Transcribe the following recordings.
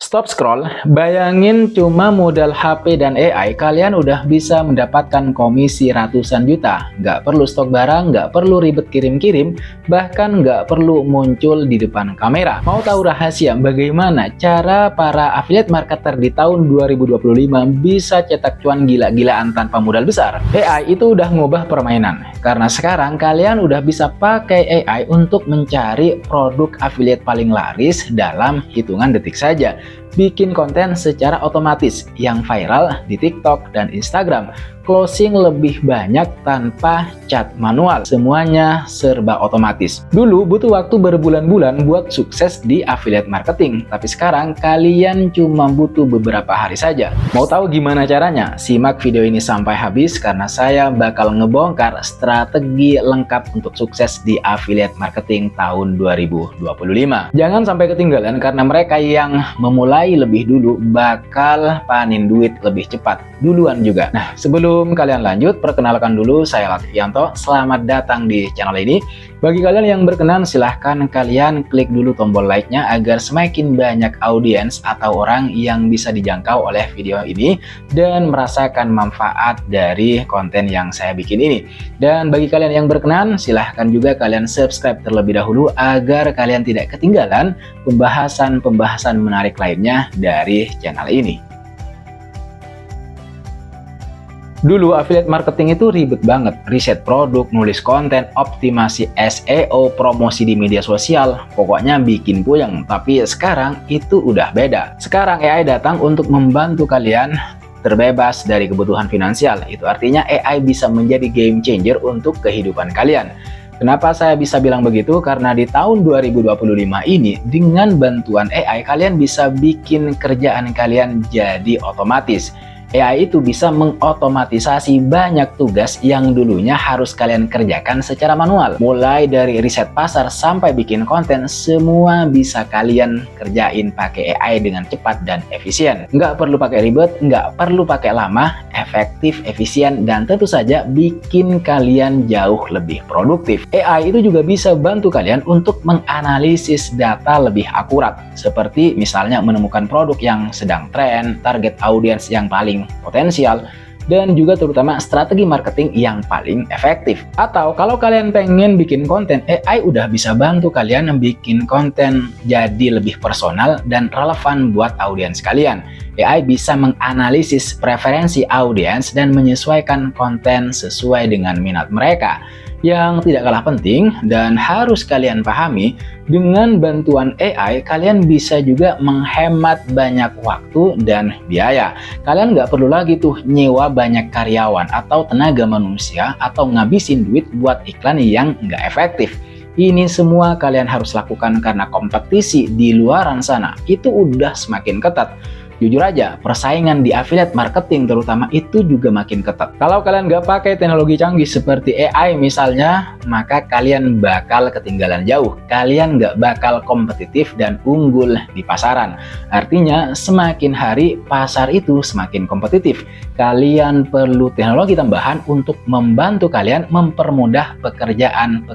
Stop scroll, bayangin cuma modal HP dan AI kalian udah bisa mendapatkan komisi ratusan juta. Nggak perlu stok barang, nggak perlu ribet kirim-kirim, bahkan nggak perlu muncul di depan kamera. Mau tahu rahasia bagaimana cara para affiliate marketer di tahun 2025 bisa cetak cuan gila-gilaan tanpa modal besar? AI itu udah ngubah permainan, karena sekarang kalian udah bisa pakai AI untuk mencari produk affiliate paling laris dalam hitungan detik saja. Bikin konten secara otomatis yang viral di TikTok dan Instagram, closing lebih banyak tanpa chat manual, semuanya serba otomatis. Dulu butuh waktu berbulan-bulan buat sukses di affiliate marketing, tapi sekarang kalian cuma butuh beberapa hari saja. Mau tahu gimana caranya? Simak video ini sampai habis karena saya bakal ngebongkar strategi lengkap untuk sukses di affiliate marketing tahun 2025. Jangan sampai ketinggalan karena mereka yang memulai lebih dulu bakal panen duit lebih cepat duluan juga. Nah, sebelum kalian lanjut, perkenalkan dulu, saya Latifyanto. Selamat datang di channel ini. Bagi kalian yang berkenan, silahkan kalian klik dulu tombol like-nya agar semakin banyak audiens atau orang yang bisa dijangkau oleh video ini dan merasakan manfaat dari konten yang saya bikin ini. Dan bagi kalian yang berkenan, silahkan juga kalian subscribe terlebih dahulu agar kalian tidak ketinggalan pembahasan-pembahasan menarik lainnya dari channel ini. Dulu affiliate marketing itu ribet banget, riset produk, nulis konten, optimasi SEO, promosi di media sosial, pokoknya bikin puyeng. Tapi sekarang itu udah beda. Sekarang AI datang untuk membantu kalian terbebas dari kebutuhan finansial. Itu artinya AI bisa menjadi game changer untuk kehidupan kalian. Kenapa saya bisa bilang begitu? Karena di tahun 2025 ini dengan bantuan AI kalian bisa bikin kerjaan kalian jadi otomatis. AI itu bisa mengotomatisasi banyak tugas yang dulunya harus kalian kerjakan secara manual. Mulai dari riset pasar sampai bikin konten, semua bisa kalian kerjain pakai AI dengan cepat dan efisien. Nggak perlu pakai ribet, nggak perlu pakai lama, efektif, efisien, dan tentu saja bikin kalian jauh lebih produktif. AI itu juga bisa bantu kalian untuk menganalisis data lebih akurat, seperti misalnya menemukan produk yang sedang tren, target audiens yang paling potensial, dan juga terutama strategi marketing yang paling efektif. Atau kalau kalian pengen bikin konten, AI udah bisa bantu kalian bikin konten jadi lebih personal dan relevan buat audiens kalian. AI bisa menganalisis preferensi audiens dan menyesuaikan konten sesuai dengan minat mereka. Yang tidak kalah penting dan harus kalian pahami, dengan bantuan AI kalian bisa juga menghemat banyak waktu dan biaya. Kalian nggak perlu lagi tuh nyewa banyak karyawan atau tenaga manusia atau ngabisin duit buat iklan yang nggak efektif. Ini semua kalian harus lakukan karena kompetisi di luaran sana itu udah semakin ketat. Jujur aja, persaingan di affiliate marketing terutama itu juga makin ketat. Kalau kalian nggak pakai teknologi canggih seperti AI misalnya, maka kalian bakal ketinggalan jauh. Kalian nggak bakal kompetitif dan unggul di pasaran. Artinya, semakin hari pasar itu semakin kompetitif. Kalian perlu teknologi tambahan untuk membantu kalian mempermudah pekerjaan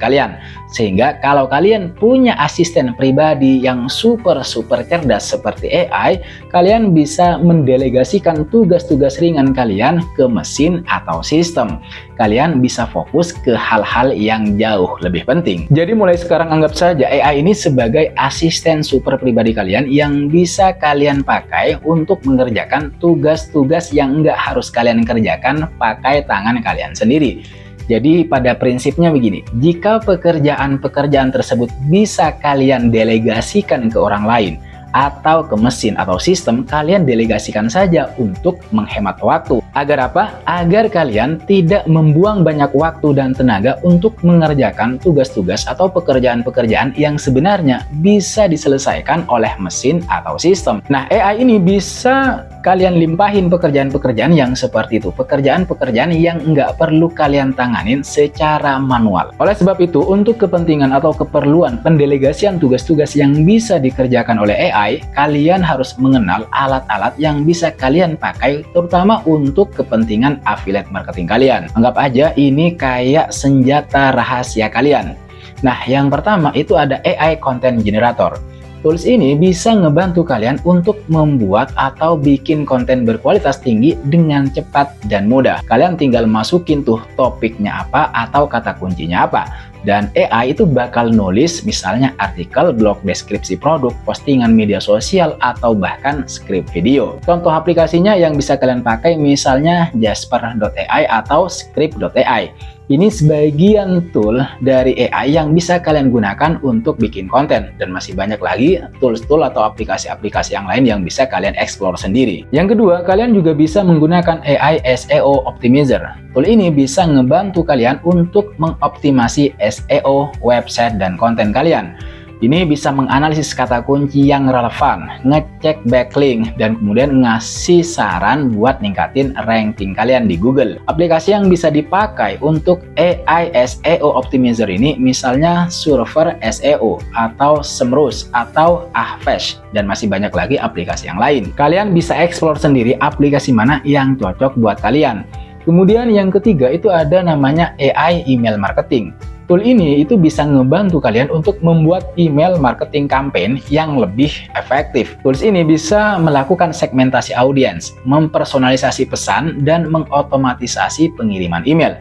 kalian. Sehingga kalau kalian punya asisten pribadi yang super cerdas seperti AI, kalian bisa mendelegasikan tugas-tugas ringan kalian ke mesin atau sistem. Kalian bisa fokus ke hal-hal yang jauh lebih penting. Jadi mulai sekarang anggap saja AI ini sebagai asisten super pribadi kalian yang bisa kalian pakai untuk mengerjakan tugas-tugas yang nggak harus kalian kerjakan pakai tangan kalian sendiri. Jadi pada prinsipnya begini, jika pekerjaan-pekerjaan tersebut bisa kalian delegasikan ke orang lain, atau ke mesin atau sistem, kalian delegasikan saja untuk menghemat waktu. Agar apa? Agar kalian tidak membuang banyak waktu dan tenaga untuk mengerjakan tugas-tugas atau pekerjaan-pekerjaan yang sebenarnya bisa diselesaikan oleh mesin atau sistem. Nah, AI ini bisa kalian limpahin pekerjaan-pekerjaan yang seperti itu, pekerjaan-pekerjaan yang nggak perlu kalian tanganin secara manual. Oleh sebab itu, untuk kepentingan atau keperluan pendelegasian tugas-tugas yang bisa dikerjakan oleh AI, kalian harus mengenal alat-alat yang bisa kalian pakai terutama untuk kepentingan affiliate marketing kalian. Anggap aja ini kayak senjata rahasia kalian. Nah, yang pertama itu ada AI Content Generator. Tools ini bisa ngebantu kalian untuk membuat atau bikin konten berkualitas tinggi dengan cepat dan mudah. Kalian tinggal masukin tuh topiknya apa atau kata kuncinya apa. Dan AI itu bakal nulis misalnya artikel, blog, deskripsi produk, postingan media sosial, atau bahkan skrip video. Contoh aplikasinya yang bisa kalian pakai misalnya Jasper.ai atau Script.ai. Ini sebagian tool dari AI yang bisa kalian gunakan untuk bikin konten. Dan masih banyak lagi tools-tool atau aplikasi-aplikasi yang lain yang bisa kalian explore sendiri. Yang kedua, kalian juga bisa menggunakan AI SEO Optimizer. Tool ini bisa ngebantu kalian untuk mengoptimasi SEO website dan konten kalian. Ini bisa menganalisis kata kunci yang relevan, ngecek backlink, dan kemudian ngasih saran buat ningkatin ranking kalian di Google. Aplikasi yang bisa dipakai untuk AI SEO Optimizer ini misalnya Surfer SEO, atau Semrush, atau Ahrefs, dan masih banyak lagi aplikasi yang lain. Kalian bisa explore sendiri aplikasi mana yang cocok buat kalian. Kemudian yang ketiga itu ada namanya AI Email Marketing. Tool ini itu bisa ngebantu kalian untuk membuat email marketing campaign yang lebih efektif. Tools ini bisa melakukan segmentasi audiens, mempersonalisasi pesan, dan mengotomatisasi pengiriman email.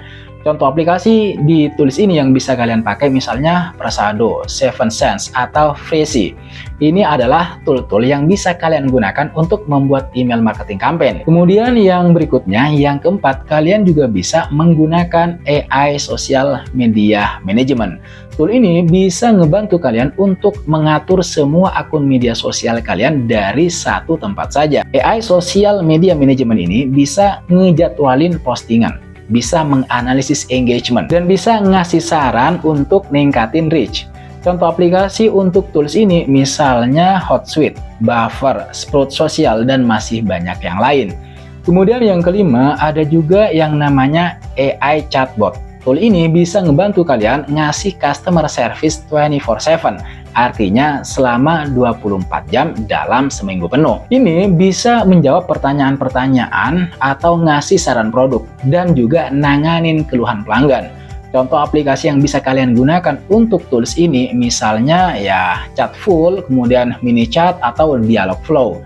Contoh aplikasi di tools ini yang bisa kalian pakai misalnya Presado, 7sense, atau Freesy. Ini adalah tool-tool yang bisa kalian gunakan untuk membuat email marketing campaign. Kemudian yang berikutnya, yang keempat, kalian juga bisa menggunakan AI Social Media Management. Tool ini bisa ngebantu kalian untuk mengatur semua akun media sosial kalian dari satu tempat saja. AI Social Media Management ini bisa ngejadwalin postingan, bisa menganalisis engagement, dan bisa ngasih saran untuk ningkatin reach. Contoh aplikasi untuk tools ini misalnya Hootsuite, Buffer, Sprout Social, dan masih banyak yang lain. Kemudian yang kelima ada juga yang namanya AI Chatbot. Tool ini bisa ngebantu kalian ngasih customer service 24/7. Artinya selama 24 jam dalam seminggu penuh. Ini bisa menjawab pertanyaan-pertanyaan atau ngasih saran produk dan juga nanganin keluhan pelanggan. Contoh aplikasi yang bisa kalian gunakan untuk tools ini misalnya ya Chatful, kemudian MiniChat, atau Dialogflow.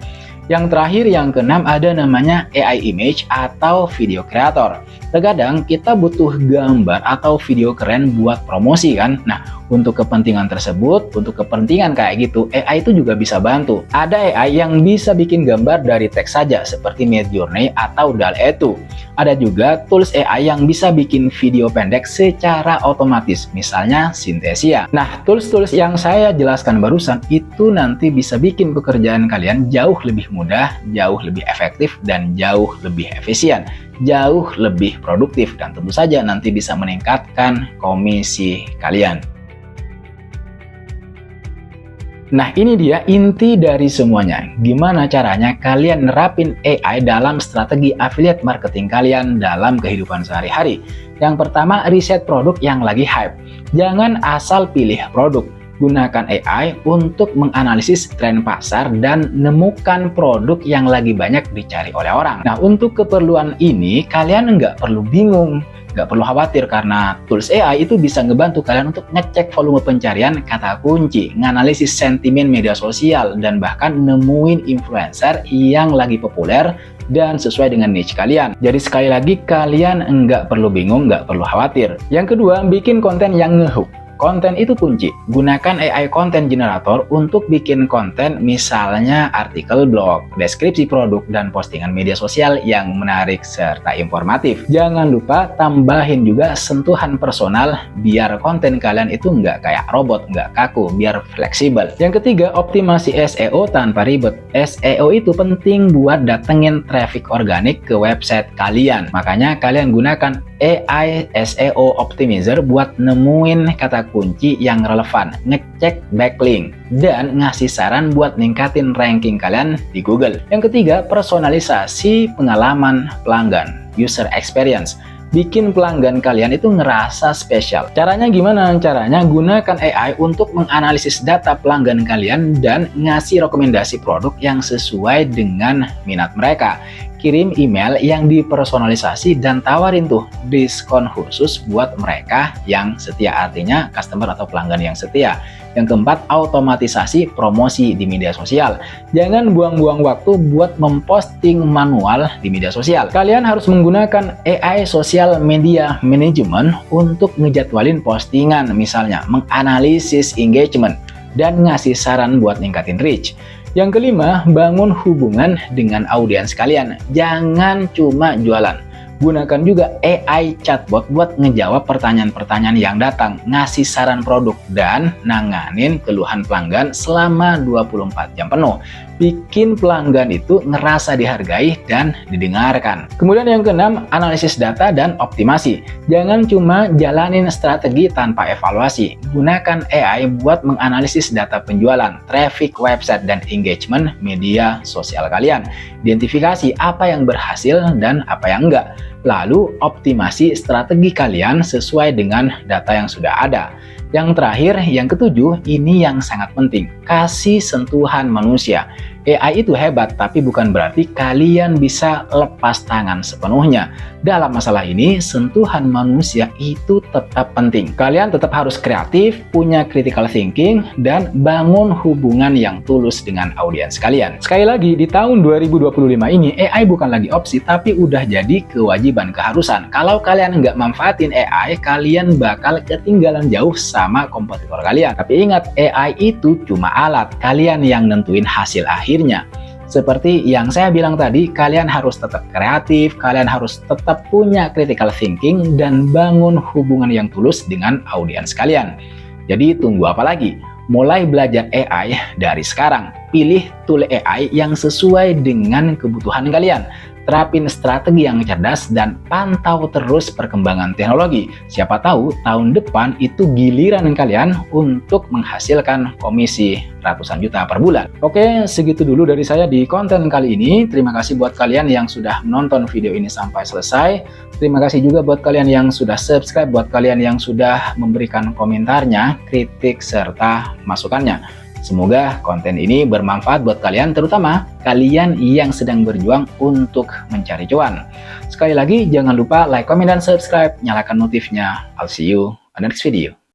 Yang terakhir, yang keenam, ada namanya AI Image atau Video Creator. Terkadang kita butuh gambar atau video keren buat promosi kan. Nah, untuk kepentingan tersebut, untuk kepentingan kayak gitu, AI itu juga bisa bantu. Ada AI yang bisa bikin gambar dari teks saja seperti Midjourney atau DALL-E 2. Ada juga tools AI yang bisa bikin video pendek secara otomatis, misalnya Synthesia. Nah, tools-tools yang saya jelaskan barusan itu nanti bisa bikin pekerjaan kalian jauh lebih mudah, jauh lebih efektif, dan jauh lebih efisien, jauh lebih produktif, dan tentu saja nanti bisa meningkatkan komisi kalian. Nah, ini dia inti dari semuanya. Gimana caranya kalian nerapin AI dalam strategi affiliate marketing kalian dalam kehidupan sehari-hari. Yang pertama, riset produk yang lagi hype. Jangan asal pilih produk. Gunakan AI untuk menganalisis tren pasar dan nemukan produk yang lagi banyak dicari oleh orang. Nah, untuk keperluan ini, kalian nggak perlu bingung. Nggak perlu khawatir karena tools AI itu bisa ngebantu kalian untuk ngecek volume pencarian kata kunci, nganalisis sentimen media sosial, dan bahkan nemuin influencer yang lagi populer dan sesuai dengan niche kalian. Jadi sekali lagi, kalian nggak perlu bingung, nggak perlu khawatir. Yang kedua, bikin konten yang ngehook. Konten itu kunci. Gunakan AI Content Generator untuk bikin konten misalnya artikel blog, deskripsi produk, dan postingan media sosial yang menarik serta informatif. Jangan lupa tambahin juga sentuhan personal biar konten kalian itu nggak kayak robot, nggak kaku, biar fleksibel. Yang ketiga, optimasi SEO tanpa ribet. SEO itu penting buat datengin traffic organik ke website kalian. Makanya kalian gunakan AI SEO Optimizer buat nemuin kata kunci yang relevan, ngecek backlink, dan ngasih saran buat ningkatin ranking kalian di Google. Yang ketiga, personalisasi pengalaman pelanggan, user experience. Bikin pelanggan kalian itu ngerasa spesial. Caranya gimana? Caranya gunakan AI untuk menganalisis data pelanggan kalian dan ngasih rekomendasi produk yang sesuai dengan minat mereka. Kirim email yang dipersonalisasi dan tawarin tuh diskon khusus buat mereka yang setia, artinya customer atau pelanggan yang setia. Yang keempat, automatisasi promosi di media sosial. Jangan buang-buang waktu buat memposting manual di media sosial. Kalian harus menggunakan AI Social Media Management untuk ngejadwalin postingan, misalnya menganalisis engagement dan ngasih saran buat ningkatin reach. Yang kelima, bangun hubungan dengan audiens kalian. Jangan cuma jualan. Gunakan juga AI chatbot buat ngejawab pertanyaan-pertanyaan yang datang, ngasih saran produk, dan nanganin keluhan pelanggan selama 24 jam penuh. Bikin pelanggan itu ngerasa dihargai dan didengarkan. Kemudian yang keenam, analisis data dan optimasi. Jangan cuma jalanin strategi tanpa evaluasi. Gunakan AI buat menganalisis data penjualan, traffic website, dan engagement media sosial kalian. Identifikasi apa yang berhasil dan apa yang enggak. Lalu optimasi strategi kalian sesuai dengan data yang sudah ada. Yang terakhir, yang ketujuh, ini yang sangat penting. Kasih sentuhan manusia. AI itu hebat, tapi bukan berarti kalian bisa lepas tangan sepenuhnya. Dalam masalah ini, sentuhan manusia itu tetap penting. Kalian tetap harus kreatif, punya critical thinking, dan bangun hubungan yang tulus dengan audiens kalian. Sekali lagi, di tahun 2025 ini, AI bukan lagi opsi, tapi udah jadi kewajiban, keharusan. Kalau kalian nggak manfaatin AI, kalian bakal ketinggalan jauh sama kompetitor kalian. Tapi ingat, AI itu cuma alat. Kalian yang nentuin hasil akhirnya. Seperti yang saya bilang tadi, kalian harus tetap kreatif, kalian harus tetap punya critical thinking, dan bangun hubungan yang tulus dengan audiens kalian. Jadi tunggu apa lagi? Mulai belajar AI dari sekarang. Pilih tool AI yang sesuai dengan kebutuhan kalian. Terapin strategi yang cerdas dan pantau terus perkembangan teknologi. Siapa tahu tahun depan itu giliran kalian untuk menghasilkan komisi ratusan juta per bulan. Oke, segitu dulu dari saya di konten kali ini. Terima kasih buat kalian yang sudah menonton video ini sampai selesai. Terima kasih juga buat kalian yang sudah subscribe, buat kalian yang sudah memberikan komentarnya, kritik, serta masukannya. Semoga konten ini bermanfaat buat kalian, terutama kalian yang sedang berjuang untuk mencari cuan. Sekali lagi, jangan lupa like, comment, dan subscribe. Nyalakan notifnya. I'll see you on the next video.